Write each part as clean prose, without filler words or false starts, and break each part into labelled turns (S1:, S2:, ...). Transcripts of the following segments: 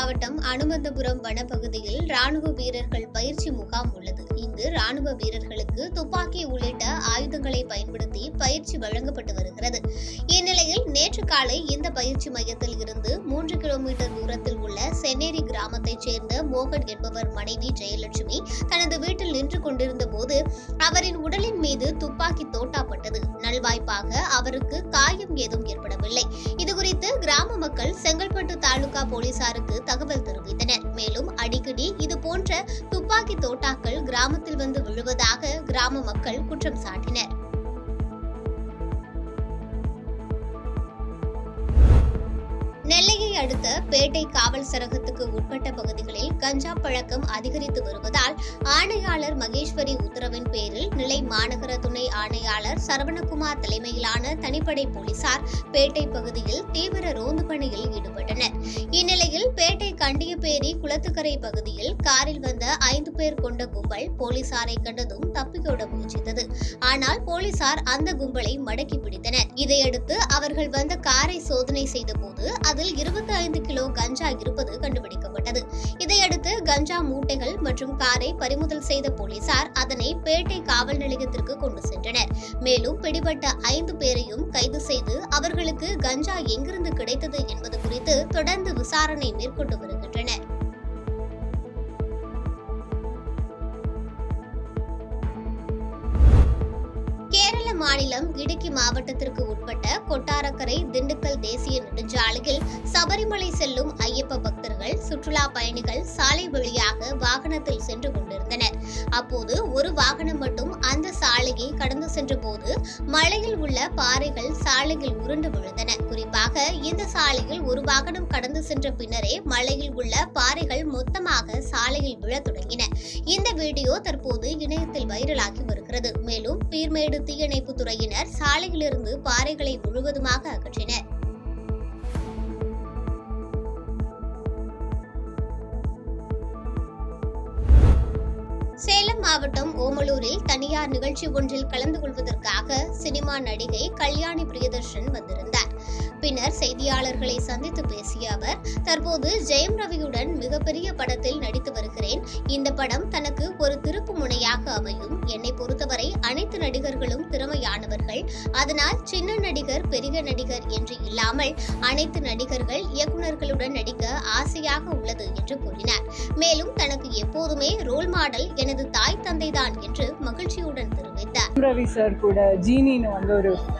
S1: மாவட்டம் அனுமந்தபுரம் வனப்பகுதியில் ராணுவ வீரர்கள் பயிற்சி முகாம் உள்ளது. இங்கு ராணுவ வீரர்களுக்கு துப்பாக்கி உள்ளிட்ட ஆயுதங்களை பயன்படுத்தி பயிற்சி வழங்கப்பட்டு வருகிறது. இந்நிலையில் நேற்று காலை இந்த பயிற்சி மையத்தில் இருந்து 3 கிலோமீட்டர் தூரத்தில் உள்ள சென்னேரி கிராமத்தைச் சேர்ந்த மோகன் என்பவர் மனைவி ஜெயலட்சுமி தனது வீட்டில் நின்று கொண்டிருந்த போது அவரின் உடலின் மீது துப்பாக்கி தோட்டாப்பட்டது. நல்வாய்ப்பாக அவருக்கு காயம் ஏதும் ஏற்படவில்லை. இதுகுறித்து கிராம மக்கள் செங்கல்பட்டு தாலுகா போலீசாருக்கு தகவல் தெரிவித்தனர். மேலும் அடிக்கடி இதுபோன்ற துப்பாக்கி தோட்டாக்கள் கிராமத்தில் வந்து விழுவதாக கிராம மக்கள் குற்றம் சாட்டினர். நெல்லையை அடுத்த பேட்டை காவல் சரகத்துக்கு உட்பட்ட பகுதிகளில் கஞ்சா பழக்கம் அதிகரித்து வருவதால் ஆணையாளர் மகேஸ்வரி உத்தரவின் பேரில் நிலை மாநகர துணை ஆணையாளர் சரவணகுமார் தலைமையிலான தனிப்படை போலீசார் பேட்டை பகுதியில் தீவிர ரோந்து பணியில் ஈடுபட்டனர். இந்நிலையில் பேட்டை கண்டியப்பேரி குளத்துக்கரை பகுதியில் காரில் வந்த 5 பேர் கொண்ட கும்பல் போலீசாரை கண்டதும் தப்பியோட முயற்சித்தது. ஆனால் போலீசார் அந்த கும்பலை மடக்கி பிடித்தனர். இதையடுத்து அவர்கள் வந்த காரை சோதனை செய்தபோது அதில் 25 கிலோ கஞ்சா இருப்பது கண்டுபிடிக்கப்பட்டது. இதையடுத்து கஞ்சா மூட்டைகள் மற்றும் காரை பறிமுதல் செய்த போலீசார் அதனை பேட்டை காவல் நிலையத்திற்கு கொண்டு சென்றனர். மேலும் பிடிபட்ட 5 பேரையும் கைது செய்து அவர்களுக்கு கஞ்சா எங்கிருந்து கிடைத்தது என்பது குறித்து தொடர்ந்து விசாரணை மேற்கொண்டு வருகின்றனர். மாநிலம் இடுக்கி மாவட்டத்திற்கு உட்பட்ட கொட்டாரக்கரை திண்டுக்கல் தேசிய நெடுஞ்சாலையில் சபரிமலை செல்லும் ஐயப்ப பக்தர்கள் சுற்றுலா பயணிகள் சாலை வழியாக வாகனத்தில் சென்று கொண்டிருந்தனர். அப்போது ஒரு வாகனம் மட்டும் அந்த சாலையை கடந்து சென்ற போது மலையில் உள்ள பாறைகள் சாலையில் உருண்டு விழுந்தன. குறிப்பாக இந்த சாலையில் ஒரு வாகனம் கடந்து சென்ற பின்னரே மலையில் உள்ள பாறைகள் மொத்தமாக சாலையில் விழத் தொடங்கின. இந்த வீடியோ தற்போது இணையத்தில் வைரலாகி வருகிறது. மேலும் பீர்மேடு தீயணைப்பு துறையினர் சாலையிலிருந்து பாறைகளை முழுவதுமாக அகற்றினர். சேலம் மாவட்டம் ஓமலூரில் தனியார் நிகழ்ச்சி ஒன்றில் கலந்து கொள்வதற்காக சினிமா நடிகை கல்யாணி பிரியதர்ஷன் வந்திருந்தார். பின்னர் செய்தியாளர்களை சந்தித்து பேசிய அவர், தற்போது ஜெயம் ரவியுடன் மிகப்பெரிய படத்தில் நடித்து வருகிறேன். இந்த படம் தனக்கு ஒரு திருப்பு முனையாக அமையும். என்னை பொறுத்தவரை அனைத்து நடிகர்களும் திறமையானவர்கள். அதனால் சின்ன நடிகர் பெரிய நடிகர் என்று இல்லாமல் அனைத்து நடிகர்கள் இயக்குநர்களுடன் நடிக்க ஆசையாக உள்ளது என்று கூறினார். மேலும் தனக்கு எப்போதுமே ரோல் மாடல் எனது தாய் தந்தைதான் என்று மகிழ்ச்சியுடன் தெரிவித்தார்.
S2: ரவி சார் கூட ஜீனின்னு வந்து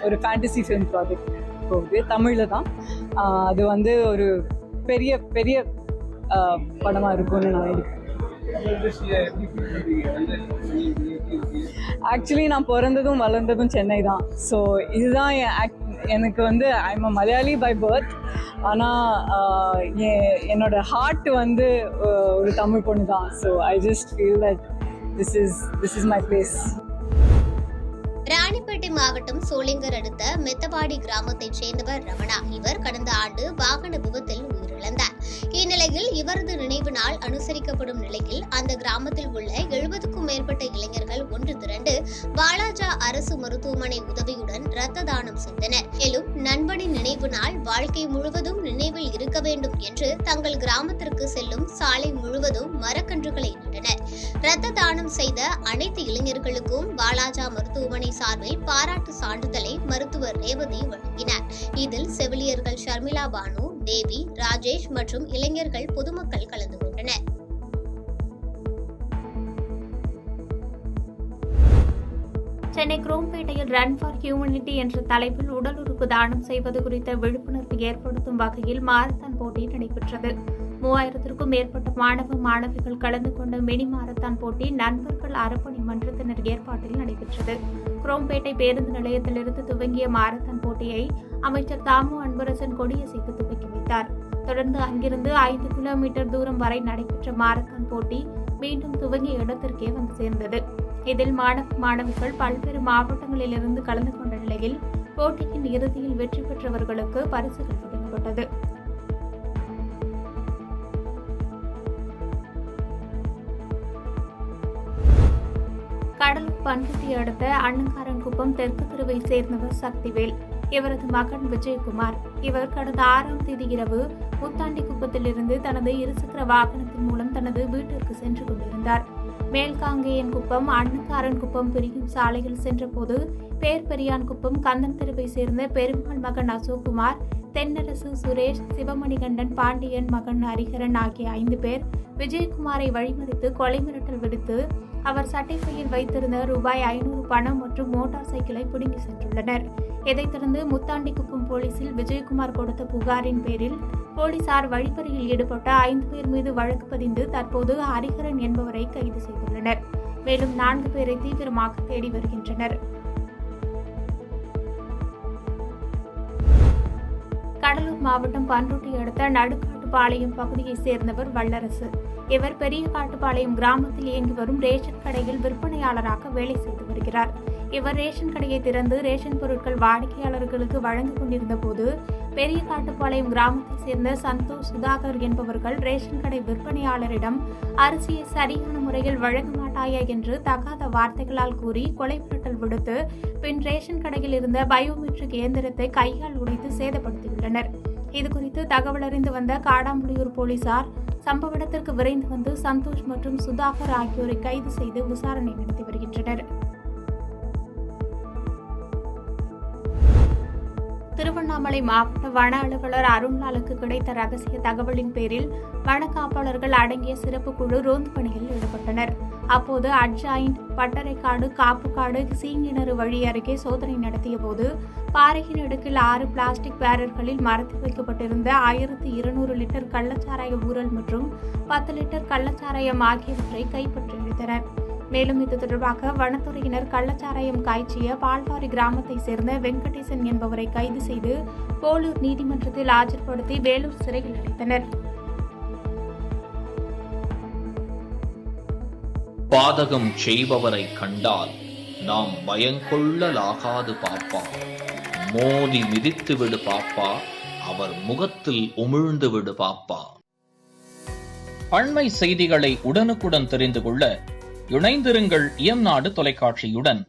S2: ஒரு ஃபேண்டசி ஃபிலிம் ப்ராஜெக்ட் போகுது. தமிழில் தான். அது வந்து ஒரு பெரிய பெரிய படமாக இருக்கும்னு நான் நினைக்கிறேன். ஆக்சுவலி நான் பிறந்ததும் வளர்ந்ததும் சென்னை தான். ஸோ இதுதான் எனக்கு வந்து I'm a Malayali by birth. ஆனால் என்னோட ஹார்ட் வந்து ஒரு தமிழ் பொண்ணு தான். So I just feel that this is my place.
S1: Ranipet மாவட்டம் சோளிங்கர் அடுத்த மெத்தவாடி கிராமத்தைச் சேர்ந்தவர் ரமணா. இவர் கடந்த ஆண்டு வாகன விபத்தில் உயிரிழந்தார். இந்நிலையில் இவரது நினைவு நாள் அனுசரிக்கப்படும் நிலையில் அந்த கிராமத்தில் உள்ள 70க்கும் மேற்பட்ட இளைஞர்கள் ஒன்று திரண்டு வாலாஜா அரசு மருத்துவமனை உதவியுடன் இரத்த தானம் செய்தனர். மேலும் நண்பனின் நினைவு நாள் வாழ்க்கை முழுவதும் நினைவில் இருக்க வேண்டும் என்று தங்கள் கிராமத்திற்கு செல்லும் சாலை முழுவதும் மரக்கன்றுகளை நட்டனர். இரத்த தானம் செய்த அனைத்து இளைஞர்களுக்கும் வாலாஜா மருத்துவமனை சார்பில் பாராட்டு சான்றிதழை மருத்துவர் ரேவதி வழங்கினார். இதில் செவிலியர்கள் ஷர்மிளா பானு, தேவி, ராஜேஷ் மற்றும் இளைஞர்கள் பொதுமக்கள் கலந்து கொண்டனர்.
S3: சென்னை குரோம்பேட்டையில் ரன் ஃபார் ஹியூமனிட்டி என்ற தலைப்பில் உடல் உறுப்பு தானம் செய்வது குறித்த விழிப்புணர்வு ஏற்படுத்தும் வகையில் மாரத்தான் போட்டி நடைபெற்றது. 3000க்கும் மேற்பட்ட மாணவ மாணவிகள் கலந்து கொண்ட மினி மாரத்தான் போட்டி நண்பர்கள் அறப்பணி மன்றத்தினர் ஏற்பாட்டில் நடைபெற்றது. குரோம்பேட்டை பேருந்து நிலையத்திலிருந்து துவங்கிய மாரத்தான் போட்டியை அமைச்சர் தாமு அன்பரசன் கொடியசைத்து துவக்கி வைத்தார். தொடர்ந்து அங்கிருந்து 5 கிலோமீட்டர் தூரம் வரை நடைபெற்ற மாரத்தான் போட்டி மீண்டும் துவங்கிய இடத்திற்கே வந்து சேர்ந்தது. இதில் மாணவ மாணவிகள் பல்வேறு மாவட்டங்களிலிருந்து கலந்து கொண்ட நிலையில் போட்டியின் இறுதியில் வெற்றி பெற்றவர்களுக்கு பரிசுகள் வழங்கப்பட்டது. கடலூர் பண்ருட்டி அடுத்த அன்னங்காரன்குப்பம் தெற்கு தெருவை சேர்ந்தவர் சக்திவேல். இவரது மகன் விஜயகுமார். இவர் கடந்த 6ஆம் தேதி இரவு முத்தாண்டிக்குப்பத்திலிருந்து தனது இருசக்கர வாகனத்தின் மூலம் தனது வீட்டிற்கு சென்று கொண்டிருந்தார். மேல்காங்கேயன்குப்பம் அன்னக்காரன்குப்பம் பிரியும் சாலையில் சென்றபோது பேர்பெரியான்குப்பம் கந்தன் தெருவை சேர்ந்த பெருமாள் மகன் அசோக்குமார், தென்னரசு, சுரேஷ், சிவமணிகண்டன், பாண்டியன் மகன் ஹரிஹரன் ஆகிய 5 பேர் விஜயகுமாரை வழிமறித்து கொலை மிரட்டல் விடுத்து அவர் சட்டைப்பையில் வைத்திருந்த ரூபாய் 500 பணம் மற்றும் மோட்டார் சைக்கிளை பிடுங்கி சென்றுள்ளனர். இதைத் தொடர்ந்து முத்தாண்டிக்குப்பம் போலீசில் விஜயகுமார் கொடுத்த புகாரின் பேரில் போலீசார் வழிப்பறியில் ஈடுபட்ட 5 பேர் மீது வழக்கு பதிந்து தற்போது ஹரிஹரன் என்பவரை கைது செய்துள்ளனர். மேலும் 4 பேரை தீவிரமாக தேடி வருகின்றனர். கடலூர் மாவட்டம் பன்ருட்டி அடுத்த நடுக்காட்டுப்பாளையம் பகுதியைச் சேர்ந்தவர் வல்லரசு. இவர் பெரிய காட்டுப்பாளையம் கிராமத்தில் இயங்கி வரும் ரேஷன் கடையில் விற்பனையாளராக வேலை செய்து வருகிறார். இவர் ரேஷன் கடையை திறந்து ரேஷன் பொருட்கள் வாடிக்கையாளர்களுக்கு வழங்கிக் கொண்டிருந்த போது பெரிய காட்டுப்பாளையம் கிராமத்தைச் சேர்ந்த சந்தோஷ், சுதாகர் என்பவர்கள் ரேஷன் கடை விற்பனையாளரிடம் அரிசியை சரியான முறையில் வழங்க மாட்டாயா என்று தகாத வார்த்தைகளால் கூறி கொலை மிரட்டல் விடுத்து பின் ரேஷன் கடையில் இருந்த பயோமெட்ரிக் இயந்திரத்தை கையால் உடைத்து சேதப்படுத்தியுள்ளனர். இதுகுறித்து தகவல் அறிந்து வந்த காடாம்புலியூர் போலீசார் சம்பவ இடத்திற்கு விரைந்து வந்து சந்தோஷ் மற்றும் சுதாகர் ஆகியோரை கைது செய்து விசாரணை நடத்தி வருகின்றனர். திருவண்ணாமலை மாவட்ட வன அலுவலர் அருண்லாலுக்கு கிடைத்த ரகசிய தகவலின் பேரில் வன காப்பாளர்கள் அடங்கிய சிறப்பு குழு ரோந்து பணியில் ஈடுபட்டனர். அப்போது அட்ஜாயின்ட், பட்டறைக்காடு, காப்புக்காடு, சீங்கிணறு வழி அருகே சோதனை நடத்திய போது பாறையின் அடுக்கில் 6 பிளாஸ்டிக் பேரர்களில் மரத்தில் வைக்கப்பட்டிருந்த 1200 லிட்டர் கள்ளச்சாராய ஊறல் மற்றும் 10 லிட்டர் கள்ளச்சாராயம் ஆகியவற்றை கைப்பற்றி எடுத்தனர். மேலும் இது தொடர்பாக வனத்துறையினர் கள்ளச்சாராயம் காய்ச்சிய பால்வாரி கிராமத்தை சேர்ந்த வெங்கடேசன் என்பவரை கைது செய்து போலூர் நீதிமன்றத்தில் ஆஜர்படுத்தி வேலூர் சிறையில் அடைத்தனர்.
S4: பாதகம் செய்பவரை கண்டால் நாம் பயங்கொள்ளலாகாது பாப்பா. மோதி மிதித்து விடு பாப்பா, அவர் முகத்தில் உமிழ்ந்து விடு பாப்பா. அண்மை செய்திகளை உடனுக்குடன் தெரிந்து கொள்ள இணைந்திருங்கள் இயம்நாடு தொலைக்காட்சியுடன்.